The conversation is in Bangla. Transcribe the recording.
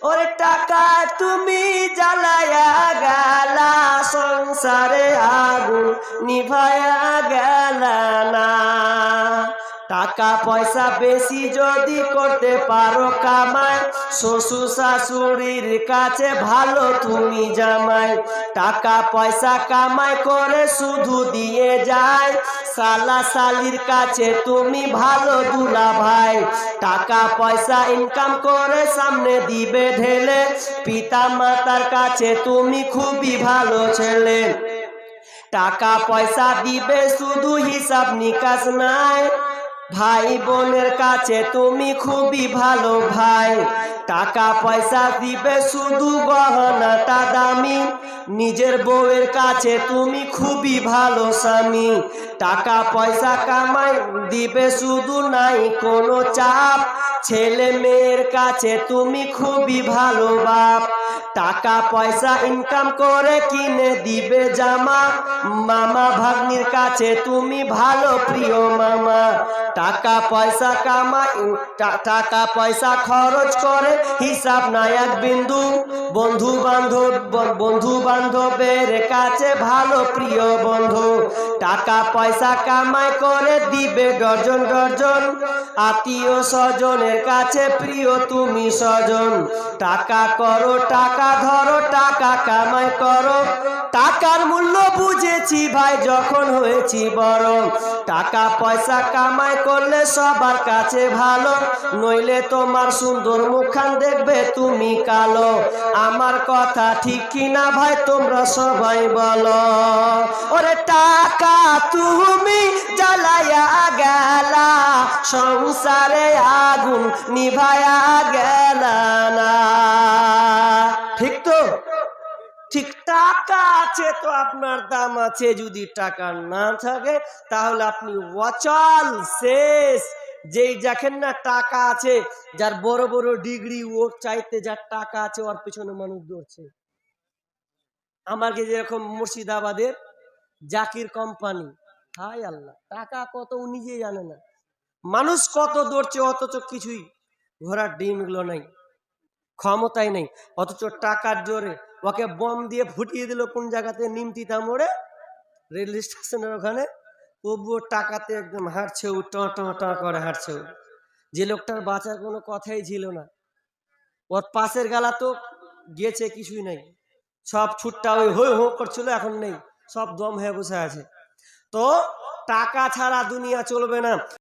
ওরে টাকা তুমি জ্বালায়া গেলা, সংসারে আগুন নিভায়া গেলা না। টাকা পয়সা বেশি যদি করতে পারো কামাই, শ্বশুর শাশুড়ির কাছে ভালো তুমি জামাই। টাকা পয়সা কামাই করে শুধু দিয়ে যায়, শালা শালির কাছে তুমি ভালো দুলা ভাই। টাকা পয়সা ইনকাম করে সামনে দিবে ঢেলে, পিতা মাতার কাছে তুমি খুবই ভালো ছেলে। টাকা পয়সা দিবে শুধু হিসাব নিকাশ নাই, ভাই বোনের কাছে তুমি খুবই ভালো ভাই। টাকা পয়সা দিবে শুধু গহনাটা দামি, নিজের বউয়ের কাছে তুমি খুবই ভালো স্বামী। টাকা পয়সা কামাই দিবে শুধু নাই কোনো চাপ, ছেলে মেয়ের কাছে তুমি খুবই ভালো বাপ। টাকা পয়সা ইনকাম করে কিনে দিবে জামা, মামা ভাগ্নির কাছে তুমি ভালো প্রিয় মামা। টাকা পয়সা কামাই, টাকা পয়সা খরচ করে হিসাব নাই এক বিন্দু, বন্ধু বান্ধবের কাছে ভালো প্রিয় বন্ধু। টাকা পয়সা কামাই করে দিবে ডজন ডজন, আত্মীয় স্বজনের কাছে প্রিয় তুমি স্বজন। টাকা করো টাকা ধরো টাকা কামাই করো, টাকার মূল্য বুঝেছি ভাই যখন হয়েছি বড়। টাকা পয়সা কামাই করলে সবার কাছে ভালো, নইলে তোমার সুন্দর মুখখান দেখবে তুমি কালো। আমার কথা ঠিক কিনা ভাই তোমরা সবাই বলো। ওরে টাকা তুমি জ্বালায়া গেলা, সংসারে আগুন নিভায়া গেলা না। ঠিক তো? ঠিক, টাকা আছে তো আপনার দাম আছে, যদি টাকা না থাকে তাহলে আপনি অচল শেষ। যেই দেখেন না টাকা আছে, যার বড় বড় ডিগ্রি, ওর চাইতে যার টাকা আছে ওর পিছনে মানুষ দৌড়ছে। আমাকে যেরকম মুর্শিদাবাদের জাকির কোম্পানি, হায় আল্লাহ, টাকা কত ও নিজেই জানে না, মানুষ কত দৌড়ছে, অথচ কিছুই ঘোড়ার ডিমগুলো নাই, ক্ষমতাই নেই, অথচ টাকার জোরে ওকে বম দিয়ে ফুটিয়ে দিল কোন জায়গাতে, নিমতিতা মোড়ে রেল স্টেশনের ওখানে। তবুও টাকাতে একদম হাঁটছে, ও টা করে হাঁটছে। যে লোকটার বাঁচার কোনো কথাই ছিল না, ওর পাশের গালা তো গেছে, কিছুই নাই, সব ছুটটা ওই হই হো করছিল, এখন নেই, সব দম হয়ে বসে আছে। তো টাকা ছাড়া দুনিয়া চলবে না।